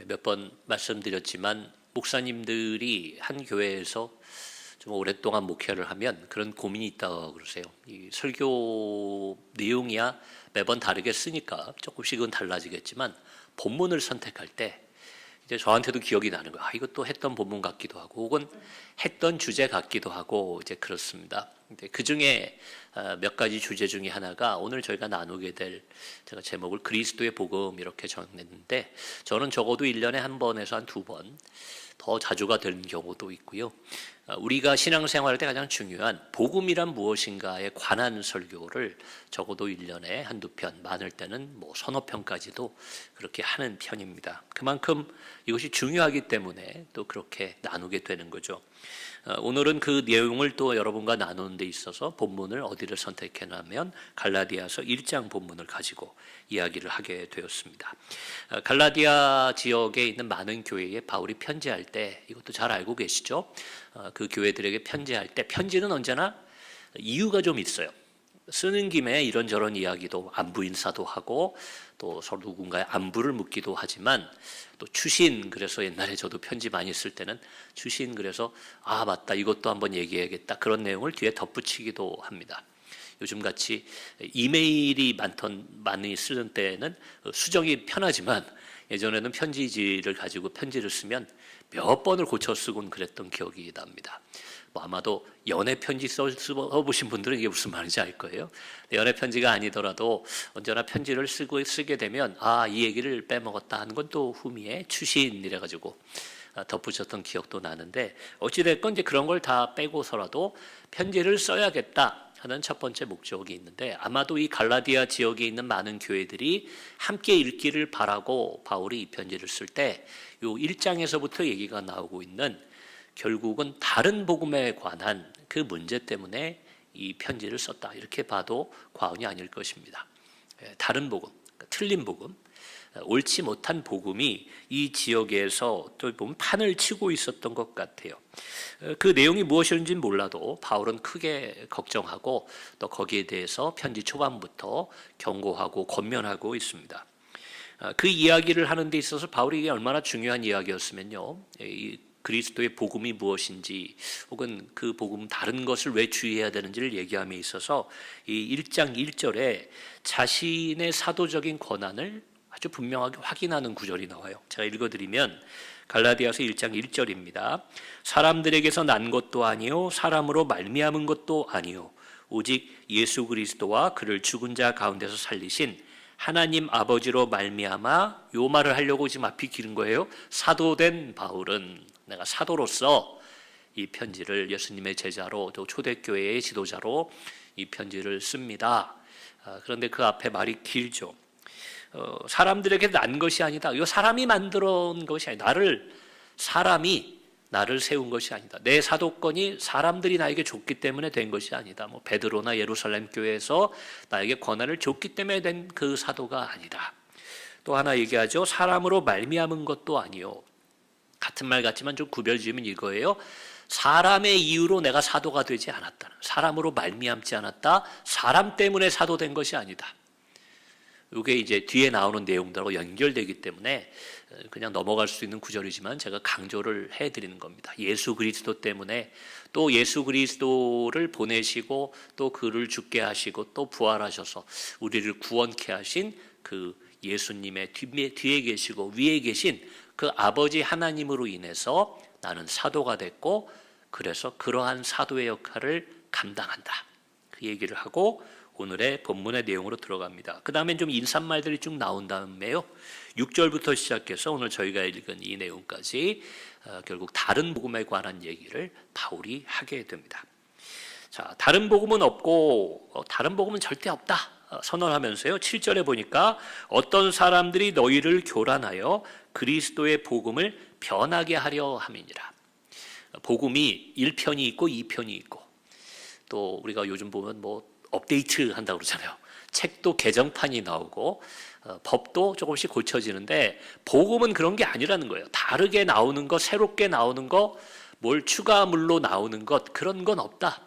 몇 번 말씀드렸지만 목사님들이 한 교회에서 좀 오랫동안 목회를 하면 그런 고민이 있다고 그러세요. 이 설교 내용이야 매번 다르게 쓰니까 조금씩은 달라지겠지만 본문을 선택할 때 이제 저한테도 기억이 나는 거예요. 이것도 했던 본문 같기도 하고 혹은 했던 주제 같기도 하고 이제 그렇습니다. 근데 그 중에 몇 가지 주제 중에 하나가 오늘 저희가 나누게 될 제가 제목을 그리스도의 복음 이렇게 정했는데 저는 적어도 1년에 한 번에서 한 두 번 더 자주가 되는 경우도 있고요. 우리가 신앙생활할 때 가장 중요한 복음이란 무엇인가에 관한 설교를 적어도 1년에 한두 편, 많을 때는 서너 편까지도 그렇게 하는 편입니다. 그만큼 이것이 중요하기 때문에 또 그렇게 나누게 되는 거죠. 오늘은 그 내용을 또 여러분과 나누는 데 있어서 본문을 어디를 선택했냐면 갈라디아서 1장 본문을 가지고 이야기를 하게 되었습니다. 갈라디아 지역에 있는 많은 교회에 바울이 편지할 때 이것도 잘 알고 계시죠? 그 교회들에게 편지할 때 편지는 언제나 이유가 좀 있어요. 쓰는 김에 이런저런 이야기도 안부 인사도 하고 또 서로 누군가의 안부를 묻기도 하지만 또 추신, 그래서 옛날에 저도 편지 많이 쓸 때는 추신, 그래서 맞다 이것도 한번 얘기해야겠다 그런 내용을 뒤에 덧붙이기도 합니다. 요즘같이 이메일이 많이 쓰는 때는 수정이 편하지만 예전에는 편지지를 가지고 편지를 쓰면 몇 번을 고쳐 쓰곤 그랬던 기억이 납니다. 아마도 연애 편지 써보신 분들은 이게 무슨 말인지 알 거예요. 연애 편지가 아니더라도 언제나 편지를 쓰게 되면 이 얘기를 빼먹었다 하는 건 또 후미에 추신이래 가지고 덧붙였던 기억도 나는데 어찌됐건 이제 그런 걸 다 빼고서라도 편지를 써야겠다 하는 첫 번째 목적이 있는데 아마도 이 갈라디아 지역에 있는 많은 교회들이 함께 읽기를 바라고 바울이 이 편지를 쓸 때 요 1장에서부터 얘기가 나오고 있는 결국은 다른 복음에 관한 그 문제 때문에 이 편지를 썼다 이렇게 봐도 과언이 아닐 것입니다. 다른 복음, 틀린 복음, 옳지 못한 복음이 이 지역에서 또 보면 판을 치고 있었던 것 같아요. 그 내용이 무엇이었는지는 몰라도 바울은 크게 걱정하고 또 거기에 대해서 편지 초반부터 경고하고 권면하고 있습니다. 그 이야기를 하는 데 있어서 바울이 이게 얼마나 중요한 이야기였으면요. 이 그리스도의 복음이 무엇인지 혹은 그 복음 다른 것을 왜 주의해야 되는지를 얘기함에 있어서 이 1장 1절에 자신의 사도적인 권한을 아주 분명하게 확인하는 구절이 나와요. 제가 읽어드리면 갈라디아서 1장 1절입니다. 사람들에게서 난 것도 아니요 사람으로 말미암은 것도 아니요 오직 예수 그리스도와 그를 죽은 자 가운데서 살리신 하나님 아버지로 말미암아 요 말을 하려고 지금 앞이 기른 거예요. 사도된 바울은 내가 사도로서 이 편지를 예수님의 제자로 또 초대교회의 지도자로 이 편지를 씁니다. 그런데 그 앞에 말이 길죠. 사람들에게 난 것이 아니다. 이거 사람이 만들어 온 것이 아니다. 사람이 나를 세운 것이 아니다. 내 사도권이 사람들이 나에게 줬기 때문에 된 것이 아니다. 베드로나 예루살렘 교회에서 나에게 권한을 줬기 때문에 된 그 사도가 아니다. 또 하나 얘기하죠. 사람으로 말미암은 것도 아니요. 같은 말 같지만 좀 구별지으면 이거예요. 사람의 이유로 내가 사도가 되지 않았다. 사람으로 말미암지 않았다. 사람 때문에 사도된 것이 아니다. 이게 이제 뒤에 나오는 내용들하고 연결되기 때문에 그냥 넘어갈 수 있는 구절이지만 제가 강조를 해드리는 겁니다. 예수 그리스도 때문에 또 예수 그리스도를 보내시고 또 그를 죽게 하시고 또 부활하셔서 우리를 구원케 하신 그 예수님의 뒤에 계시고 위에 계신 그 아버지 하나님으로 인해서 나는 사도가 됐고 그래서 그러한 사도의 역할을 감당한다. 그 얘기를 하고 오늘의 본문의 내용으로 들어갑니다. 그 다음엔 좀 인사말들이 쭉 나온 다음에요. 6절부터 시작해서 오늘 저희가 읽은 이 내용까지 결국 다른 복음에 관한 얘기를 바울이 하게 됩니다. 자, 다른 복음은 없고 다른 복음은 절대 없다 선언하면서요. 7절에 보니까 어떤 사람들이 너희를 교란하여 그리스도의 복음을 변하게 하려 함이니라. 복음이 1편이 있고 2편이 있고 또 우리가 요즘 보면 업데이트 한다고 그러잖아요. 책도 개정판이 나오고 법도 조금씩 고쳐지는데 복음은 그런 게 아니라는 거예요. 다르게 나오는 것, 새롭게 나오는 것, 뭘 추가물로 나오는 것 그런 건 없다.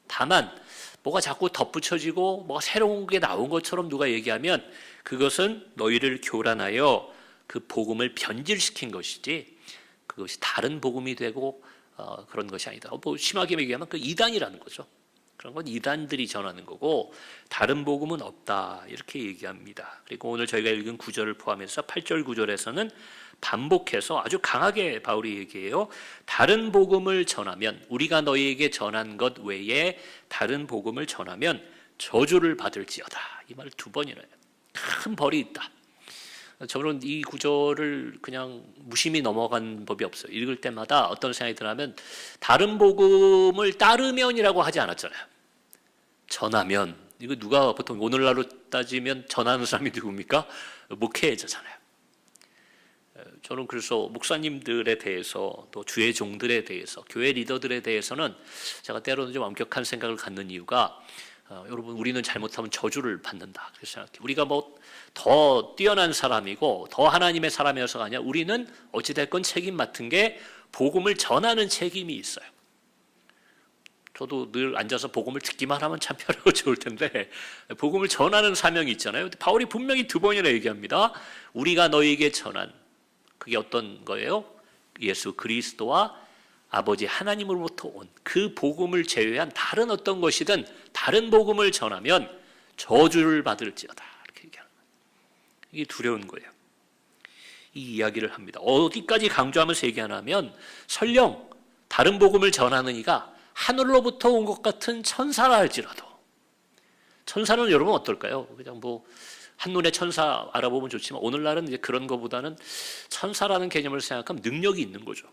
다만 뭐가 자꾸 덧붙여지고 뭐가 새로운 게 나온 것처럼 누가 얘기하면 그것은 너희를 교란하여 그 복음을 변질시킨 것이지 그것이 다른 복음이 되고 그런 것이 아니다. 뭐 심하게 얘기하면 그 이단이라는 거죠. 그런 건 이단들이 전하는 거고 다른 복음은 없다 이렇게 얘기합니다. 그리고 오늘 저희가 읽은 구절을 포함해서 8절 9절에서는 반복해서 아주 강하게 바울이 얘기해요. 다른 복음을 전하면 우리가 너희에게 전한 것 외에 다른 복음을 전하면 저주를 받을지어다. 이 말을 두 번이나 해요. 큰 벌이 있다. 저는 이 구절을 그냥 무심히 넘어간 법이 없어요. 읽을 때마다 어떤 생각이 드냐면 다른 복음을 따르면이라고 하지 않았잖아요. 전하면. 이거 누가 보통 오늘날로 따지면 전하는 사람이 누굽니까? 목회자잖아요. 저는 그래서 목사님들에 대해서 또 주의 종들에 대해서 교회 리더들에 대해서는 제가 때로는 좀 엄격한 생각을 갖는 이유가 여러분 우리는 잘못하면 저주를 받는다. 그래서 생각해요. 우리가 뭐 더 뛰어난 사람이고 더 하나님의 사람이어서가 아니라 우리는 어찌됐건 책임 맡은 게 복음을 전하는 책임이 있어요. 저도 늘 앉아서 복음을 듣기만 하면 참 편하고 좋을 텐데 복음을 전하는 사명이 있잖아요. 바울이 분명히 두 번이나 얘기합니다. 우리가 너희에게 전한 그게 어떤 거예요? 예수 그리스도와 아버지 하나님으로부터 온 그 복음을 제외한 다른 어떤 것이든 다른 복음을 전하면 저주를 받을지어다. 이렇게 얘기하는 거예요. 이게 두려운 거예요. 이 이야기를 합니다. 어디까지 강조하면서 얘기하냐면 설령 다른 복음을 전하는 이가 하늘로부터 온 것 같은 천사라 할지라도 천사는 여러분 어떨까요? 그냥 뭐 한눈에 천사 알아보면 좋지만 오늘날은 이제 그런 것보다는 천사라는 개념을 생각하면 능력이 있는 거죠.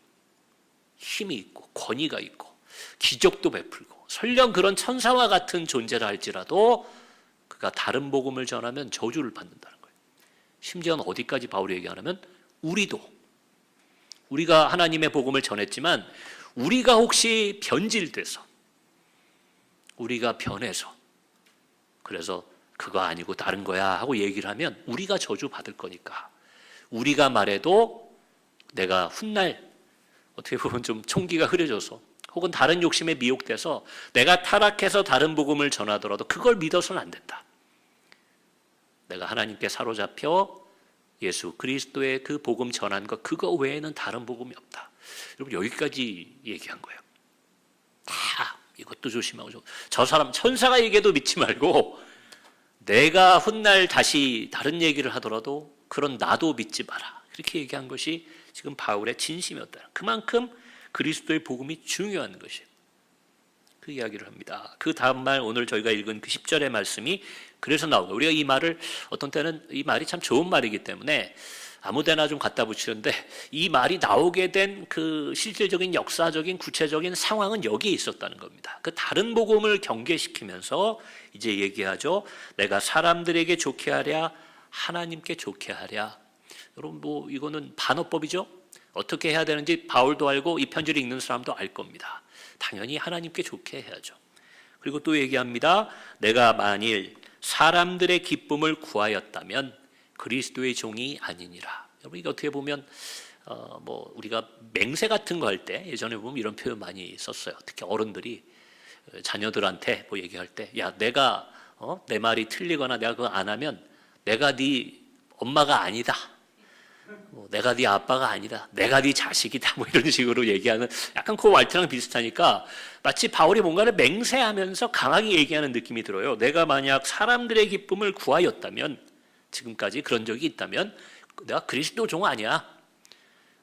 힘이 있고 권위가 있고 기적도 베풀고 설령 그런 천사와 같은 존재라 할지라도 그가 다른 복음을 전하면 저주를 받는다는 거예요. 심지어는 어디까지 바울이 얘기하냐면 우리가 하나님의 복음을 전했지만 우리가 혹시 변질돼서 우리가 변해서 그래서 그거 아니고 다른 거야 하고 얘기를 하면 우리가 저주받을 거니까 우리가 말해도 내가 훗날 어떻게 보면 좀 총기가 흐려져서 혹은 다른 욕심에 미혹돼서 내가 타락해서 다른 복음을 전하더라도 그걸 믿어서는 안 된다. 내가 하나님께 사로잡혀 예수 그리스도의 그 복음 전한 것 그거 외에는 다른 복음이 없다. 여러분 여기까지 얘기한 거예요. 다 이것도 조심하고 저 사람 천사가 얘기해도 믿지 말고 내가 훗날 다시 다른 얘기를 하더라도 그런 나도 믿지 마라. 그렇게 얘기한 것이 지금 바울의 진심이었다. 그만큼 그리스도의 복음이 중요한 것이에요. 그 이야기를 합니다. 그 다음 말 오늘 저희가 읽은 그 10절의 말씀이 그래서 나오고 우리가 이 말을 어떤 때는 이 말이 참 좋은 말이기 때문에 아무데나 좀 갖다 붙이는데 이 말이 나오게 된 그 실질적인 역사적인 구체적인 상황은 여기에 있었다는 겁니다. 그 다른 복음을 경계시키면서 이제 얘기하죠. 내가 사람들에게 좋게 하랴 하나님께 좋게 하랴. 여러분 뭐 이거는 반어법이죠. 어떻게 해야 되는지 바울도 알고 이 편지를 읽는 사람도 알 겁니다. 당연히 하나님께 좋게 해야죠. 그리고 또 얘기합니다. 내가 만일 사람들의 기쁨을 구하였다면 그리스도의 종이 아니니라. 여러분 이거 어떻게 보면 뭐 우리가 맹세 같은 거 할 때 예전에 보면 이런 표현 많이 썼어요. 특히 어른들이 자녀들한테 뭐 얘기할 때, 야 내가 내 말이 틀리거나 내가 그거 안 하면 내가 네 엄마가 아니다. 뭐 내가 네 아빠가 아니다. 내가 네 자식이다. 뭐 이런 식으로 얘기하는 약간 그 말투랑 비슷하니까 마치 바울이 뭔가를 맹세하면서 강하게 얘기하는 느낌이 들어요. 내가 만약 사람들의 기쁨을 구하였다면 지금까지 그런 적이 있다면 내가 그리스도 종 아니야.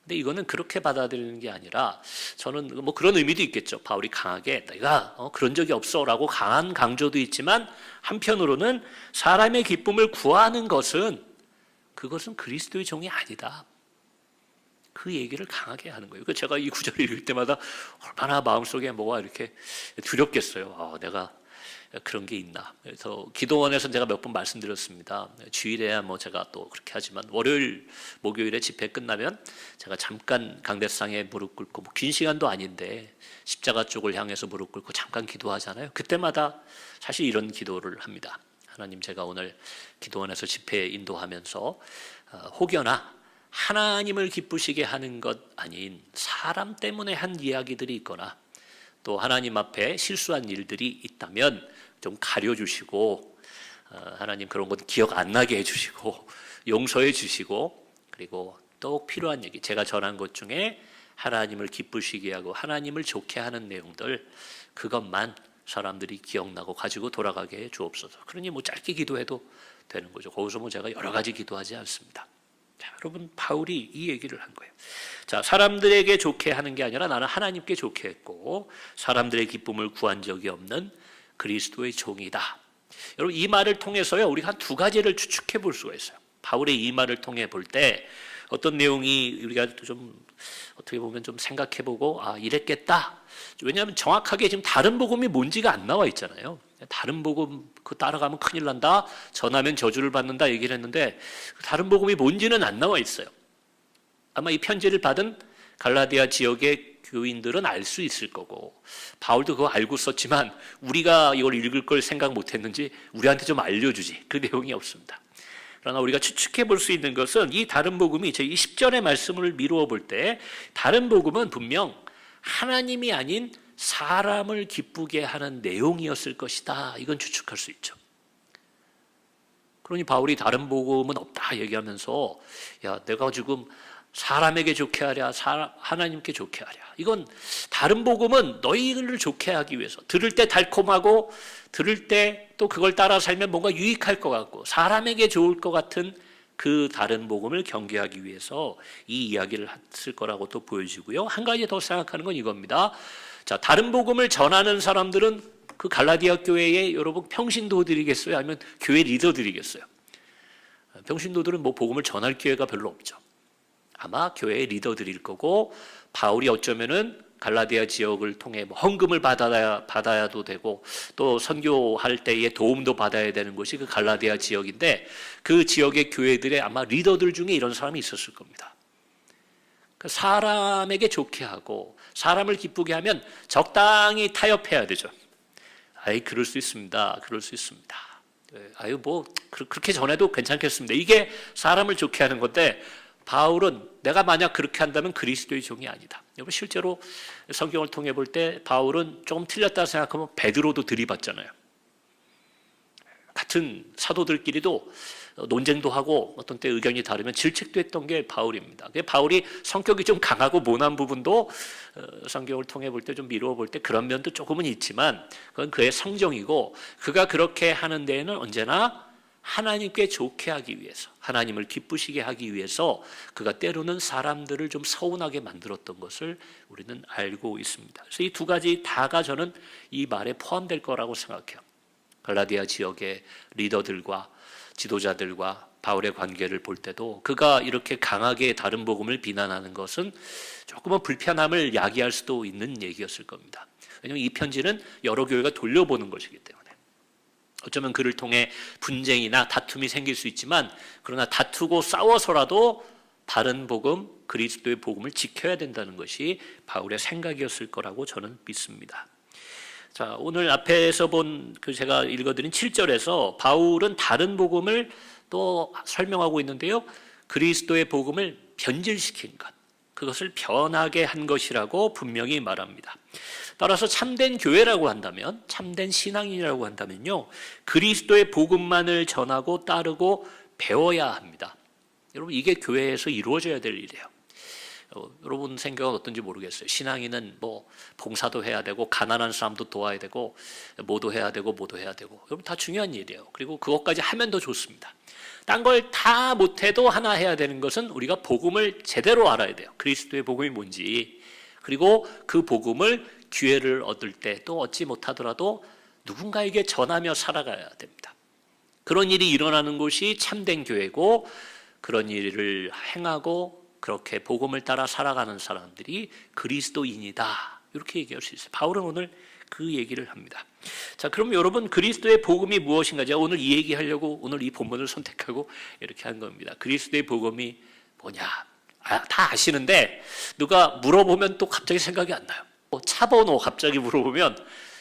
근데 이거는 그렇게 받아들이는 게 아니라 저는 뭐 그런 의미도 있겠죠. 바울이 강하게 내가 그런 적이 없어라고 강한 강조도 있지만 한편으로는 사람의 기쁨을 구하는 것은 그것은 그리스도의 종이 아니다. 그 얘기를 강하게 하는 거예요. 제가 이 구절을 읽을 때마다 얼마나 마음속에 뭐가 이렇게 두렵겠어요. 내가 그런 게 있나. 그래서 기도원에서 제가 몇 번 말씀드렸습니다. 주일에야 뭐 제가 또 그렇게 하지만 월요일, 목요일에 집회 끝나면 제가 잠깐 강대상에 무릎 꿇고 뭐 긴 시간도 아닌데 십자가 쪽을 향해서 무릎 꿇고 잠깐 기도하잖아요. 그때마다 사실 이런 기도를 합니다. 하나님 제가 오늘 기도원에서 집회 인도하면서 혹여나 하나님을 기쁘시게 하는 것 아닌 사람 때문에 한 이야기들이 있거나 또 하나님 앞에 실수한 일들이 있다면 좀 가려주시고 하나님 그런 것 기억 안 나게 해주시고 용서해 주시고 그리고 또 필요한 얘기, 제가 전한 것 중에 하나님을 기쁘시게 하고 하나님을 좋게 하는 내용들, 그것만 사람들이 기억나고 가지고 돌아가게 해 주옵소서. 그러니 뭐 짧게 기도해도 되는 거죠. 거기서 뭐 제가 여러 가지 기도하지 않습니다. 자, 여러분, 바울이 이 얘기를 한 거예요. 자, 사람들에게 좋게 하는 게 아니라 나는 하나님께 좋게 했고 사람들의 기쁨을 구한 적이 없는 그리스도의 종이다. 여러분, 이 말을 통해서요, 우리가 한 두 가지를 추측해 볼 수가 있어요. 바울의 이 말을 통해 볼 때 어떤 내용이 우리가 좀 어떻게 보면 좀 생각해 보고, 아, 이랬겠다. 왜냐하면 정확하게 지금 다른 복음이 뭔지가 안 나와 있잖아요. 다른 복음 그 따라가면 큰일 난다, 전하면 저주를 받는다 얘기를 했는데 다른 복음이 뭔지는 안 나와 있어요. 아마 이 편지를 받은 갈라디아 지역의 교인들은 알 수 있을 거고, 바울도 그거 알고 썼지만 우리가 이걸 읽을 걸 생각 못했는지 우리한테 좀 알려주지, 그 내용이 없습니다. 그러나 우리가 추측해 볼 수 있는 것은 이 다른 복음이 제 10절의 말씀을 미루어 볼 때 다른 복음은 분명 하나님이 아닌 사람을 기쁘게 하는 내용이었을 것이다, 이건 추측할 수 있죠. 그러니 바울이 다른 복음은 없다 얘기하면서, 야, 내가 지금 사람에게 좋게 하랴 하나님께 좋게 하랴, 이건 다른 복음은 너희를 좋게 하기 위해서, 들을 때 달콤하고 들을 때 또 그걸 따라 살면 뭔가 유익할 것 같고 사람에게 좋을 것 같은 그 다른 복음을 경계하기 위해서 이 이야기를 했을 거라고 또 보여지고요. 한 가지 더 생각하는 건 이겁니다. 자, 다른 복음을 전하는 사람들은 그 갈라디아 교회에 여러분 평신도들이겠어요? 아니면 교회 리더들이겠어요? 평신도들은 뭐 복음을 전할 기회가 별로 없죠. 아마 교회의 리더들일 거고, 바울이 어쩌면은 갈라디아 지역을 통해 헌금을 받아야도 되고 또 선교할 때에 도움도 받아야 되는 곳이 그 갈라디아 지역인데, 그 지역의 교회들의 아마 리더들 중에 이런 사람이 있었을 겁니다. 사람에게 좋게 하고 사람을 기쁘게 하면 적당히 타협해야 되죠. 아이, 그럴 수 있습니다. 그럴 수 있습니다. 아유, 뭐 그렇게 전해도 괜찮겠습니다. 이게 사람을 좋게 하는 건데, 바울은 내가 만약 그렇게 한다면 그리스도의 종이 아니다. 여러분, 실제로 성경을 통해 볼 때 바울은 조금 틀렸다 생각하면 베드로도 들이받잖아요. 같은 사도들끼리도 논쟁도 하고 어떤 때 의견이 다르면 질책도 했던 게 바울입니다. 바울이 성격이 좀 강하고 모난 부분도 성경을 통해 볼 때 좀 미루어 볼 때 그런 면도 조금은 있지만 그건 그의 성정이고, 그가 그렇게 하는 데에는 언제나 하나님께 좋게 하기 위해서, 하나님을 기쁘시게 하기 위해서 그가 때로는 사람들을 좀 서운하게 만들었던 것을 우리는 알고 있습니다. 그래서 이 두 가지 다가 저는 이 말에 포함될 거라고 생각해요. 갈라디아 지역의 리더들과 지도자들과 바울의 관계를 볼 때도 그가 이렇게 강하게 다른 복음을 비난하는 것은 조금은 불편함을 야기할 수도 있는 얘기였을 겁니다. 왜냐하면 이 편지는 여러 교회가 돌려보는 것이기 때문에 어쩌면 그를 통해 분쟁이나 다툼이 생길 수 있지만, 그러나 다투고 싸워서라도 다른 복음, 그리스도의 복음을 지켜야 된다는 것이 바울의 생각이었을 거라고 저는 믿습니다. 자, 오늘 앞에서 본 그 제가 읽어드린 7절에서 바울은 다른 복음을 또 설명하고 있는데요, 그리스도의 복음을 변질시킨 것, 그것을 변하게 한 것이라고 분명히 말합니다. 따라서 참된 교회라고 한다면, 참된 신앙인이라고 한다면요, 그리스도의 복음만을 전하고 따르고 배워야 합니다. 여러분, 이게 교회에서 이루어져야 될 일이에요. 여러분 생각은 어떤지 모르겠어요. 신앙인은 뭐 봉사도 해야 되고 가난한 사람도 도와야 되고 뭐도 해야 되고 뭐도 해야 되고, 여러분 다 중요한 일이에요. 그리고 그것까지 하면 더 좋습니다. 딴 걸 다 못해도 하나 해야 되는 것은 우리가 복음을 제대로 알아야 돼요. 그리스도의 복음이 뭔지, 그리고 그 복음을 기회를 얻을 때 또 얻지 못하더라도 누군가에게 전하며 살아가야 됩니다. 그런 일이 일어나는 곳이 참된 교회고, 그런 일을 행하고 그렇게 복음을 따라 살아가는 사람들이 그리스도인이다, 이렇게 얘기할 수 있어요. 바울은 오늘 그 얘기를 합니다. 자, 그럼 여러분, 그리스도의 복음이 무엇인가? 제가 오늘 이 얘기하려고 오늘 이 본문을 선택하고 이렇게 한 겁니다. 그리스도의 복음이 뭐냐? 다 아시는데 누가 물어보면 또 갑자기 생각이 안 나요. 차 번호 갑자기 물어보면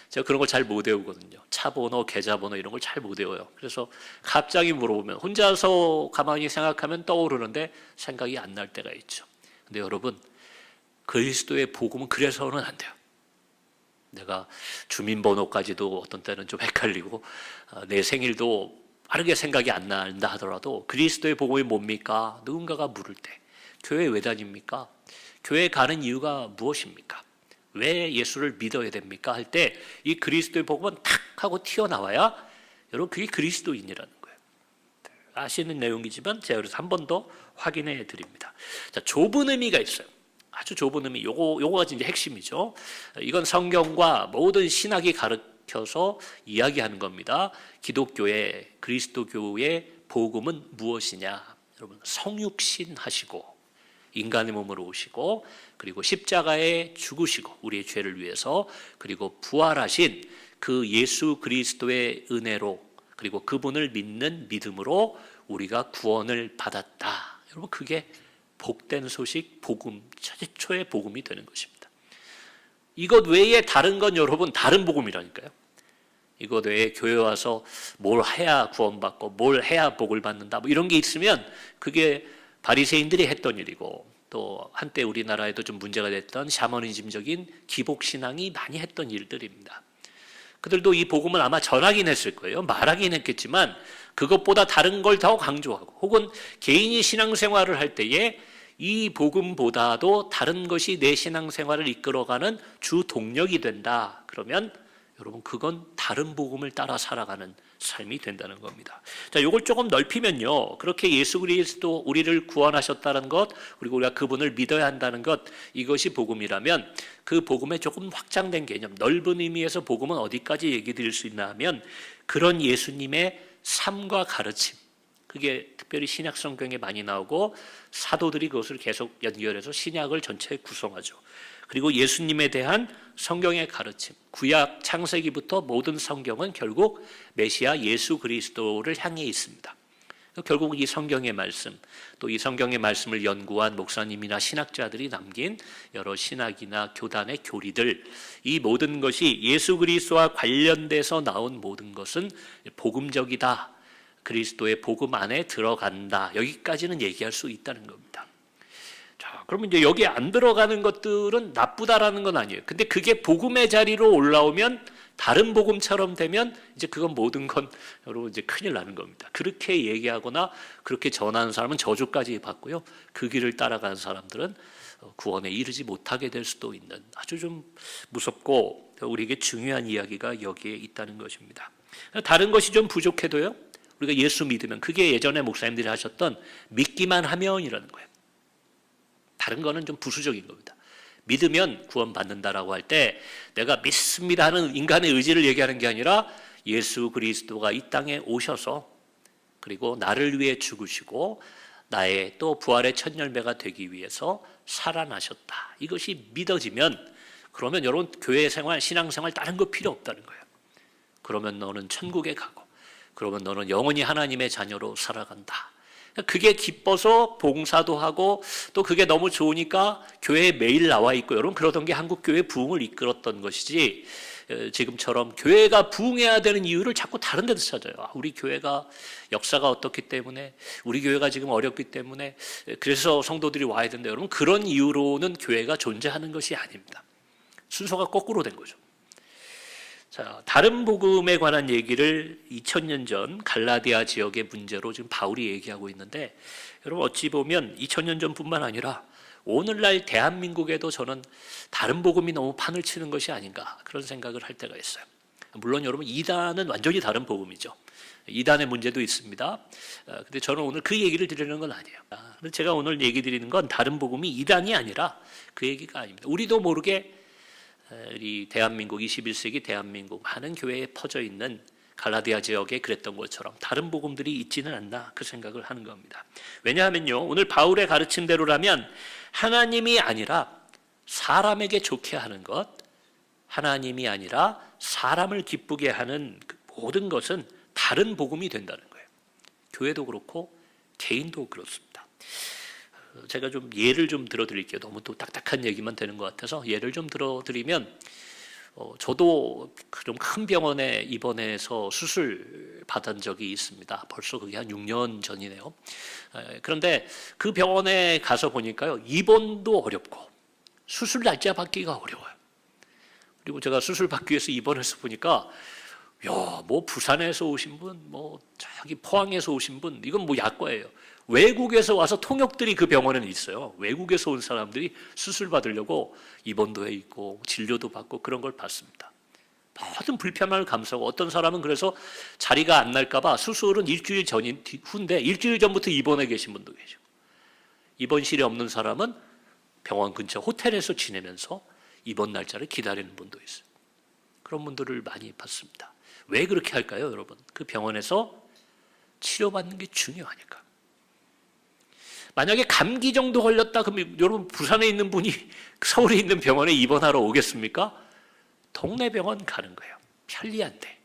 제가 그런 걸 잘 못 외우거든요. 차 번호, 계좌번호 이런 걸 잘 못 외워요. 그래서 갑자기 물어보면 혼자서 가만히 생각하면 떠오르는데 생각이 안 날 때가 있죠. 근데 여러분, 그리스도의 복음은 그래서는 안 돼요. 내가 주민번호까지도 어떤 때는 좀 헷갈리고 내 생일도 빠르게 생각이 안 난다 하더라도 그리스도의 복음이 뭡니까? 누군가가 물을 때 교회 왜 다닙니까? 교회 가는 이유가 무엇입니까? 왜 예수를 믿어야 됩니까? 할 때 이 그리스도의 복음은 탁 하고 튀어나와야 여러분 그게 그리스도인이라는 거예요. 아시는 내용이지만 제가 그래서 한 번 더 확인해 드립니다. 자, 좁은 의미가 있어요. 아주 좁은 의미. 요거가 이제 핵심이죠. 이건 성경과 모든 신학이 가르쳐서 이야기하는 겁니다. 기독교의 그리스도교의 복음은 무엇이냐? 여러분 성육신 하시고 인간의 몸으로 오시고 그리고 십자가에 죽으시고 우리의 죄를 위해서 그리고 부활하신 그 예수 그리스도의 은혜로 그리고 그분을 믿는 믿음으로 우리가 구원을 받았다. 여러분 그게 복된 소식, 복음, 최초의 복음이 되는 것입니다. 이것 외에 다른 건 여러분 다른 복음이라니까요. 이것 외에 교회 와서 뭘 해야 구원받고 뭘 해야 복을 받는다 뭐 이런 게 있으면 그게 바리새인들이 했던 일이고 또 한때 우리나라에도 좀 문제가 됐던 샤머니즘적인 기복신앙이 많이 했던 일들입니다. 그들도 이 복음을 아마 전하긴 했을 거예요. 말하긴 했겠지만 그것보다 다른 걸 더 강조하고 혹은 개인이 신앙생활을 할 때에 이 복음보다도 다른 것이 내 신앙생활을 이끌어가는 주 동력이 된다. 그러면 여러분 그건 다른 복음을 따라 살아가는 삶이 된다는 겁니다. 자, 이걸 조금 넓히면요. 그렇게 예수 그리스도 우리를 구원하셨다는 것, 그리고 우리가 그분을 믿어야 한다는 것, 이것이 복음이라면 그 복음의 조금 확장된 개념, 넓은 의미에서 복음은 어디까지 얘기 드릴 수 있나 하면 그런 예수님의 삶과 가르침, 그게 특별히 신약 성경에 많이 나오고 사도들이 그것을 계속 연결해서 신약을 전체에 구성하죠. 그리고 예수님에 대한 성경의 가르침, 구약 창세기부터 모든 성경은 결국 메시아 예수 그리스도를 향해 있습니다. 결국 이 성경의 말씀, 또 이 성경의 말씀을 연구한 목사님이나 신학자들이 남긴 여러 신학이나 교단의 교리들, 이 모든 것이 예수 그리스도와 관련돼서 나온 모든 것은 복음적이다. 그리스도의 복음 안에 들어간다. 여기까지는 얘기할 수 있다는 겁니다. 자, 그러면 이제 여기에 안 들어가는 것들은 나쁘다라는 건 아니에요. 근데 그게 복음의 자리로 올라오면 다른 복음처럼 되면 이제 그건 모든 건 여러분 이제 큰일 나는 겁니다. 그렇게 얘기하거나 그렇게 전하는 사람은 저주까지 받고요. 그 길을 따라가는 사람들은 구원에 이르지 못하게 될 수도 있는 아주 좀 무섭고 우리에게 중요한 이야기가 여기에 있다는 것입니다. 다른 것이 좀 부족해도요. 우리가 예수 믿으면 그게 예전에 목사님들이 하셨던 믿기만 하면이라는 거예요. 다른 거는 좀 부수적인 겁니다. 믿으면 구원받는다라고 할 때 내가 믿습니다 하는 인간의 의지를 얘기하는 게 아니라 예수 그리스도가 이 땅에 오셔서 그리고 나를 위해 죽으시고 나의 또 부활의 첫 열매가 되기 위해서 살아나셨다. 이것이 믿어지면 그러면 여러분 교회 생활, 신앙생활 다른 거 필요 없다는 거예요. 그러면 너는 천국에 가고 그러면 너는 영원히 하나님의 자녀로 살아간다. 그게 기뻐서 봉사도 하고 또 그게 너무 좋으니까 교회에 매일 나와 있고 여러분 그러던 게 한국교회 부흥을 이끌었던 것이지 지금처럼 교회가 부흥해야 되는 이유를 자꾸 다른 데서 찾아요. 우리 교회가 역사가 어떻기 때문에 우리 교회가 지금 어렵기 때문에 그래서 성도들이 와야 된다. 여러분 그런 이유로는 교회가 존재하는 것이 아닙니다. 순서가 거꾸로 된 거죠. 자, 다른 복음에 관한 얘기를 2000년 전 갈라디아 지역의 문제로 지금 바울이 얘기하고 있는데 여러분 어찌 보면 2000년 전뿐만 아니라 오늘날 대한민국에도 저는 다른 복음이 너무 판을 치는 것이 아닌가 그런 생각을 할 때가 있어요. 물론 여러분 이단은 완전히 다른 복음이죠. 이단의 문제도 있습니다. 근데 저는 오늘 그 얘기를 드리는 건 아니에요. 제가 오늘 얘기 드리는 건 다른 복음이 이단이 아니라 그 얘기가 아닙니다. 우리도 모르게 이 대한민국 21세기 대한민국 많은 교회에 퍼져 있는 갈라디아 지역에 그랬던 것처럼 다른 복음들이 있지는 않나 그 생각을 하는 겁니다. 왜냐하면요 오늘 바울의 가르침대로라면 하나님이 아니라 사람에게 좋게 하는 것, 하나님이 아니라 사람을 기쁘게 하는 그 모든 것은 다른 복음이 된다는 거예요. 교회도 그렇고 개인도 그렇습니다. 제가 좀 예를 좀 들어드릴게요. 너무 또 딱딱한 얘기만 되는 것 같아서 예를 좀 들어드리면 저도 좀 큰 병원에 입원해서 수술 받은 적이 있습니다. 벌써 그게 한 6년 전이네요. 그런데 그 병원에 가서 보니까요. 입원도 어렵고 수술 날짜 받기가 어려워요. 그리고 제가 수술 받기 위해서 입원해서 보니까 야, 뭐 부산에서 오신 분, 뭐 저기 포항에서 오신 분, 이건 뭐 약과예요. 외국에서 와서 통역들이 그 병원에는 있어요. 외국에서 온 사람들이 수술 받으려고 입원도 해 있고 진료도 받고 그런 걸 받습니다. 모든 불편함을 감수하고, 어떤 사람은 그래서 자리가 안 날까 봐 수술은 일주일 전인 후인데 일주일 전부터 입원해 계신 분도 계시고, 입원실이 없는 사람은 병원 근처 호텔에서 지내면서 입원 날짜를 기다리는 분도 있어요. 그런 분들을 많이 봤습니다. 왜 그렇게 할까요, 여러분? 그 병원에서 치료받는 게 중요하니까. 만약에 감기 정도 걸렸다 그러면 여러분, 부산에 있는 분이 서울에 있는 병원에 입원하러 오겠습니까? 동네 병원 가는 거예요. 편리한데.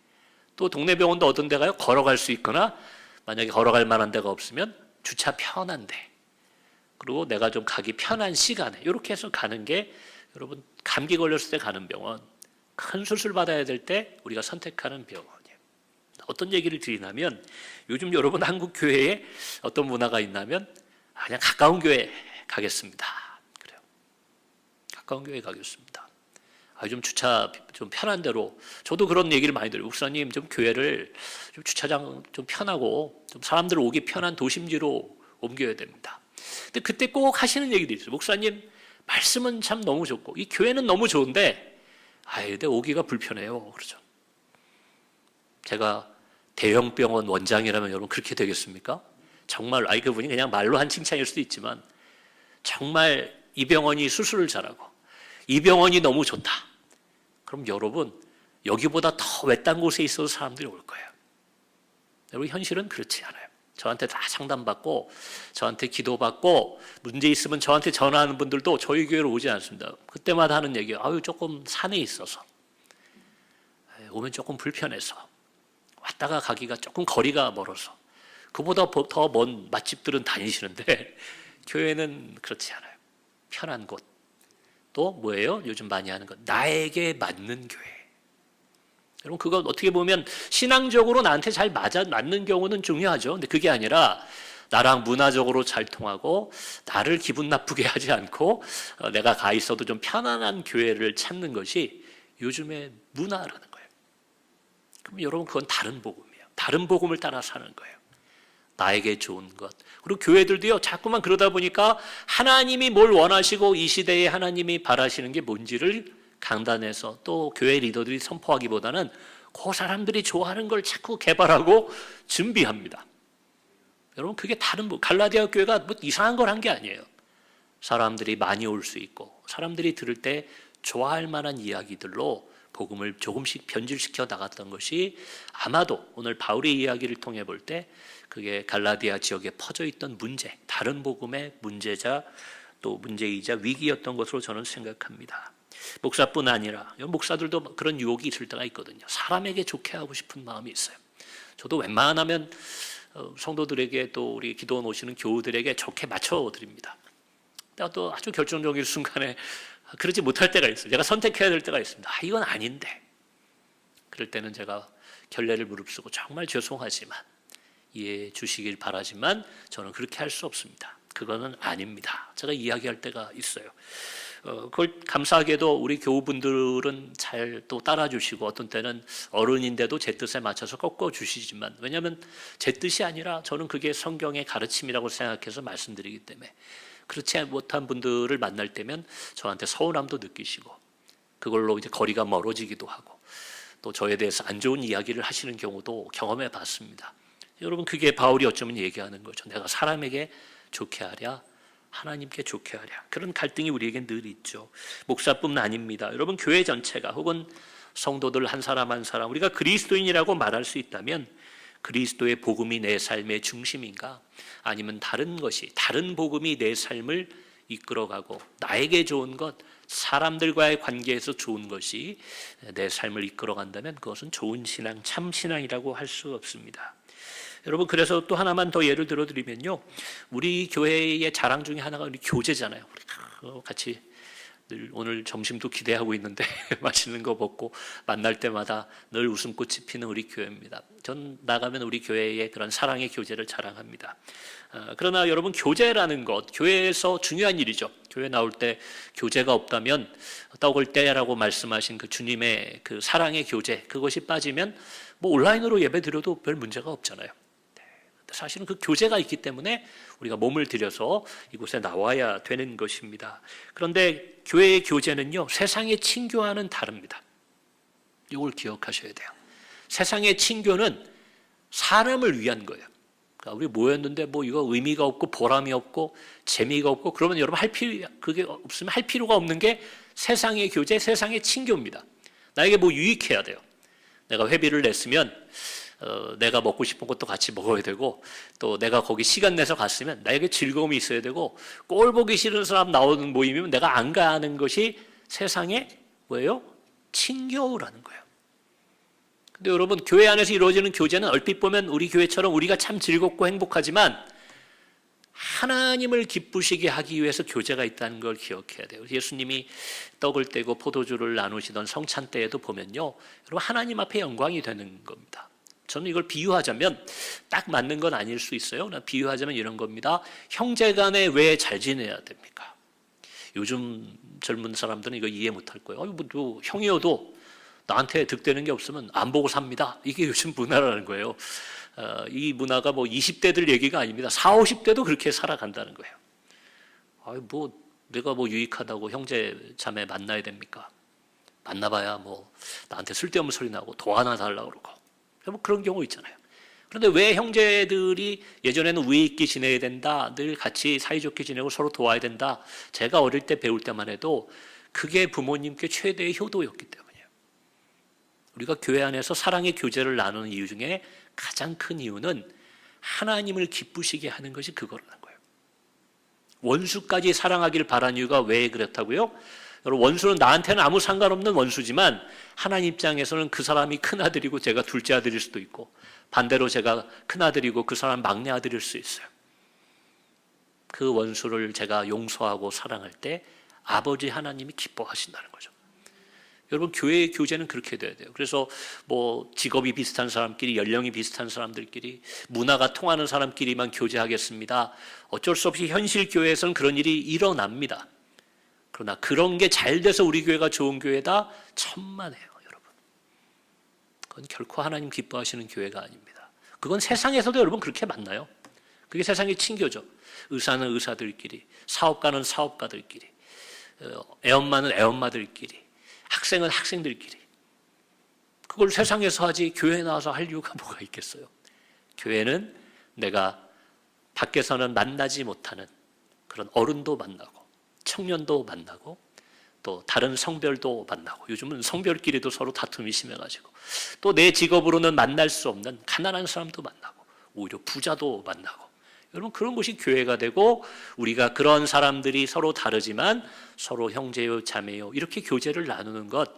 또 동네 병원도 어떤 데 가요? 걸어갈 수 있거나, 만약에 걸어갈 만한 데가 없으면 주차 편한데, 그리고 내가 좀 가기 편한 시간에 이렇게 해서 가는 게, 여러분, 감기 걸렸을 때 가는 병원, 큰 수술 받아야 될 때 우리가 선택하는 병원이에요. 어떤 얘기를 드리냐면, 요즘 여러분 한국 교회에 어떤 문화가 있냐면, 그냥 가까운 교회 가겠습니다. 그래요. 가까운 교회 가겠습니다. 좀 주차 좀 편한 데로. 저도 그런 얘기를 많이 들어요. 목사님, 좀 교회를 좀 주차장 좀 편하고 좀 사람들 오기 편한 도심지로 옮겨야 됩니다. 근데 그때 꼭 하시는 얘기들이 있어요. 목사님, 말씀은 참 너무 좋고 이 교회는 너무 좋은데 근데 오기가 불편해요. 그러죠. 제가 대형 병원 원장이라면 여러분 그렇게 되겠습니까? 정말 그분이 그냥 말로 한 칭찬일 수도 있지만, 정말 이 병원이 수술을 잘하고 이 병원이 너무 좋다. 그럼 여러분, 여기보다 더 외딴 곳에 있어서 사람들이 올 거예요. 여러분, 현실은 그렇지 않아요. 저한테 다 상담받고 저한테 기도받고 문제 있으면 저한테 전화하는 분들도 저희 교회로 오지 않습니다. 그때마다 하는 얘기예요. 조금 산에 있어서 오면 조금 불편해서, 왔다가 가기가 조금 거리가 멀어서, 그보다 더 먼 맛집들은 다니시는데 교회는 그렇지 않아요. 편한 곳. 또 뭐예요? 요즘 많이 하는 것, 나에게 맞는 교회. 여러분, 그건 어떻게 보면 신앙적으로 나한테 잘 맞는 경우는 중요하죠. 근데 그게 아니라 나랑 문화적으로 잘 통하고 나를 기분 나쁘게 하지 않고 내가 가 있어도 좀 편안한 교회를 찾는 것이 요즘의 문화라는 거예요. 그럼 여러분, 그건 다른 복음이에요. 다른 복음을 따라 사는 거예요. 나에게 좋은 것. 그리고 교회들도요, 자꾸만 그러다 보니까 하나님이 뭘 원하시고 이 시대에 하나님이 바라시는 게 뭔지를 강단에서 또 교회 리더들이 선포하기보다는 그 사람들이 좋아하는 걸 자꾸 개발하고 준비합니다. 여러분, 그게 다른 갈라디아 교회가 뭐 이상한 걸 한 게 아니에요. 사람들이 많이 올 수 있고 사람들이 들을 때 좋아할 만한 이야기들로 복음을 조금씩 변질시켜 나갔던 것이, 아마도 오늘 바울의 이야기를 통해 볼 때 그게 갈라디아 지역에 퍼져 있던 문제, 다른 복음의 문제자 또 문제이자 위기였던 것으로 저는 생각합니다. 목사뿐 아니라 목사들도 그런 유혹이 있을 때가 있거든요. 사람에게 좋게 하고 싶은 마음이 있어요. 저도 웬만하면 성도들에게 또 우리 기도원 오시는 교우들에게 좋게 맞춰드립니다. 또 아주 결정적인 순간에 그러지 못할 때가 있어요. 제가 선택해야 될 때가 있습니다. 이건 아닌데. 그럴 때는 제가 결례를 무릅쓰고 정말 죄송하지만 이해해 주시길 바라지만 저는 그렇게 할 수 없습니다. 그거는 아닙니다. 제가 이야기할 때가 있어요. 그걸 감사하게도 우리 교우분들은 잘 또 따라주시고, 어떤 때는 어른인데도 제 뜻에 맞춰서 꺾어주시지만, 왜냐하면 제 뜻이 아니라 저는 그게 성경의 가르침이라고 생각해서 말씀드리기 때문에, 그렇지 못한 분들을 만날 때면 저한테 서운함도 느끼시고, 그걸로 이제 거리가 멀어지기도 하고, 또 저에 대해서 안 좋은 이야기를 하시는 경우도 경험해 봤습니다. 여러분, 그게 바울이 어쩌면 얘기하는 거죠. 내가 사람에게 좋게 하랴, 하나님께 좋게 하랴. 그런 갈등이 우리에게 늘 있죠. 목사뿐 아닙니다. 여러분, 교회 전체가, 혹은 성도들 한 사람 한 사람, 우리가 그리스도인이라고 말할 수 있다면 그리스도의 복음이 내 삶의 중심인가, 아니면 다른 것이, 다른 복음이 내 삶을 이끌어가고 나에게 좋은 것, 사람들과의 관계에서 좋은 것이 내 삶을 이끌어간다면 그것은 좋은 신앙, 참 신앙이라고 할 수 없습니다. 여러분, 그래서 또 하나만 더 예를 들어드리면요, 우리 교회의 자랑 중에 하나가 우리 교제잖아요. 우리 같이 늘 오늘 점심도 기대하고 있는데 맛있는 거 먹고 만날 때마다 늘 웃음꽃이 피는 우리 교회입니다. 전 나가면 우리 교회의 그런 사랑의 교제를 자랑합니다. 그러나 여러분, 교제라는 것, 교회에서 중요한 일이죠. 교회 나올 때 교제가 없다면, 떡을 떼라고 말씀하신 그 주님의 그 사랑의 교제, 그것이 빠지면 뭐 온라인으로 예배 드려도 별 문제가 없잖아요. 사실은 그 교제가 있기 때문에 우리가 몸을 들여서 이곳에 나와야 되는 것입니다. 그런데 교회의 교제는요, 세상의 친교와는 다릅니다. 이걸 기억하셔야 돼요. 세상의 친교는 사람을 위한 거예요. 그러니까 우리 모였는데 뭐 이거 의미가 없고 보람이 없고 재미가 없고 그러면 여러분 그게 없으면 할 필요가 없는 게 세상의 교제, 세상의 친교입니다. 나에게 뭐 유익해야 돼요. 내가 회비를 냈으면 내가 먹고 싶은 것도 같이 먹어야 되고 또 내가 거기 시간 내서 갔으면 나에게 즐거움이 있어야 되고 꼴 보기 싫은 사람 나오는 모임이면 내가 안 가는 것이 세상의 뭐예요? 친교라는 거예요. 근데 여러분 교회 안에서 이루어지는 교제는 얼핏 보면 우리 교회처럼 우리가 참 즐겁고 행복하지만 하나님을 기쁘시게 하기 위해서 교제가 있다는 걸 기억해야 돼요. 예수님이 떡을 떼고 포도주를 나누시던 성찬 때에도 보면요, 여러분 하나님 앞에 영광이 되는 겁니다. 저는 이걸 비유하자면 딱 맞는 건 아닐 수 있어요. 비유하자면 이런 겁니다. 형제간에 왜 잘 지내야 됩니까? 요즘 젊은 사람들은 이거 이해 못할 거예요. 뭐 형이어도 나한테 득되는 게 없으면 안 보고 삽니다. 이게 요즘 문화라는 거예요. 이 문화가 뭐 20대들 얘기가 아닙니다. 40, 50대도 그렇게 살아간다는 거예요. 뭐 내가 뭐 유익하다고 형제 자매 만나야 됩니까? 만나봐야 뭐 나한테 쓸데없는 소리 나고 도 하나 달라고 그러고 뭐 그런 경우 있잖아요. 그런데 왜 형제들이 예전에는 우애 있게 지내야 된다, 늘 같이 사이좋게 지내고 서로 도와야 된다, 제가 어릴 때 배울 때만 해도 그게 부모님께 최대의 효도였기 때문이에요. 우리가 교회 안에서 사랑의 교제를 나누는 이유 중에 가장 큰 이유는 하나님을 기쁘시게 하는 것이 그거라는 거예요. 원수까지 사랑하길 바란 이유가 왜 그렇다고요? 여러분, 원수는 나한테는 아무 상관없는 원수지만 하나님 입장에서는 그 사람이 큰아들이고 제가 둘째 아들일 수도 있고 반대로 제가 큰아들이고 그 사람 막내 아들일 수 있어요. 그 원수를 제가 용서하고 사랑할 때 아버지 하나님이 기뻐하신다는 거죠. 여러분, 교회의 교제는 그렇게 돼야 돼요. 그래서 뭐 직업이 비슷한 사람끼리, 연령이 비슷한 사람들끼리, 문화가 통하는 사람끼리만 교제하겠습니다. 어쩔 수 없이 현실 교회에서는 그런 일이 일어납니다. 그러나 그런 게 잘 돼서 우리 교회가 좋은 교회다? 천만에요, 여러분. 그건 결코 하나님 기뻐하시는 교회가 아닙니다. 그건 세상에서도 여러분 그렇게 만나요. 그게 세상의 친교죠. 의사는 의사들끼리, 사업가는 사업가들끼리, 애엄마는 애엄마들끼리, 학생은 학생들끼리. 그걸 세상에서 하지 교회에 나와서 할 이유가 뭐가 있겠어요? 교회는 내가 밖에서는 만나지 못하는 그런 어른도 만나고 청년도 만나고 또 다른 성별도 만나고, 요즘은 성별끼리도 서로 다툼이 심해가지고 또 내 직업으로는 만날 수 없는 가난한 사람도 만나고 오히려 부자도 만나고, 여러분 그런 것이 교회가 되고 우리가 그런 사람들이 서로 다르지만 서로 형제요 자매요 이렇게 교제를 나누는 것,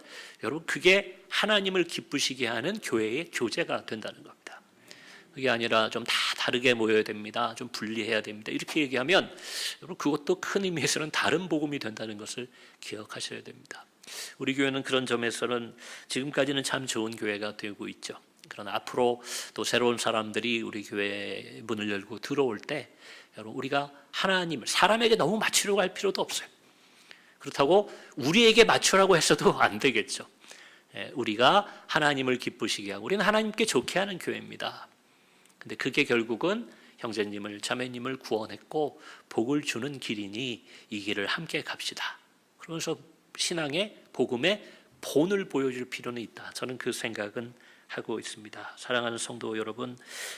여러분 그게 하나님을 기쁘시게 하는 교회의 교제가 된다는 겁니다. 그게 아니라 좀 다 다르게 모여야 됩니다, 좀 분리해야 됩니다 이렇게 얘기하면 여러분 그것도 큰 의미에서는 다른 복음이 된다는 것을 기억하셔야 됩니다. 우리 교회는 그런 점에서는 지금까지는 참 좋은 교회가 되고 있죠. 그러나 앞으로 또 새로운 사람들이 우리 교회 문을 열고 들어올 때 여러분 우리가 하나님을 사람에게 너무 맞추려고 할 필요도 없어요. 그렇다고 우리에게 맞추라고 했어도 안 되겠죠. 우리가 하나님을 기쁘시게 하고 우리는 하나님께 좋게 하는 교회입니다. 근데 그게 결국은 형제님을 자매님을 구원했고 복을 주는 길이니 이 길을 함께 갑시다. 그러면서 신앙의 복음의 본을 보여줄 필요는 있다. 저는 그 생각은 하고 있습니다. 사랑하는 성도 여러분,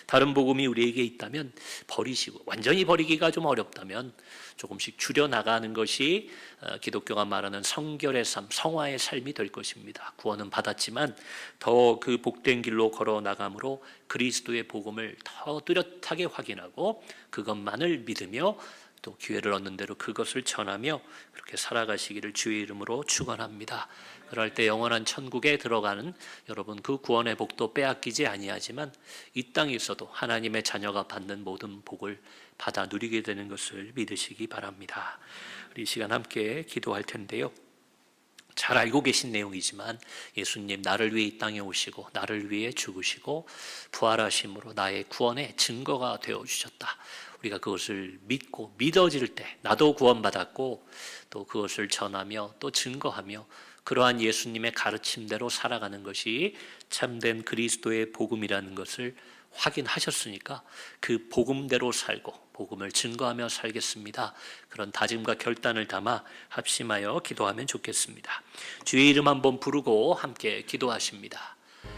다른 복음이 우리에게 있다면 버리시고, 완전히 버리기가 좀 어렵다면 조금씩 줄여나가는 것이 기독교가 말하는 성결의 삶, 성화의 삶이 될 것입니다. 구원은 받았지만 더 그 복된 길로 걸어나감으로 그리스도의 복음을 더 뚜렷하게 확인하고 그것만을 믿으며 또 기회를 얻는 대로 그것을 전하며 그렇게 살아가시기를 주의 이름으로 축원합니다. 그럴 때 영원한 천국에 들어가는 여러분 그 구원의 복도 빼앗기지 아니하지만 이 땅에서도 하나님의 자녀가 받는 모든 복을 받아 누리게 되는 것을 믿으시기 바랍니다. 우리 이 시간 함께 기도할 텐데요. 잘 알고 계신 내용이지만 예수님 나를 위해 이 땅에 오시고 나를 위해 죽으시고 부활하심으로 나의 구원의 증거가 되어주셨다. 우리가 그것을 믿고 믿어질 때 나도 구원받았고 또 그것을 전하며 또 증거하며 그러한 예수님의 가르침대로 살아가는 것이 참된 그리스도의 복음이라는 것을 확인하셨으니까 그 복음대로 살고 복음을 증거하며 살겠습니다. 그런 다짐과 결단을 담아 합심하여 기도하면 좋겠습니다. 주의 이름 한번 부르고 함께 기도하십니다.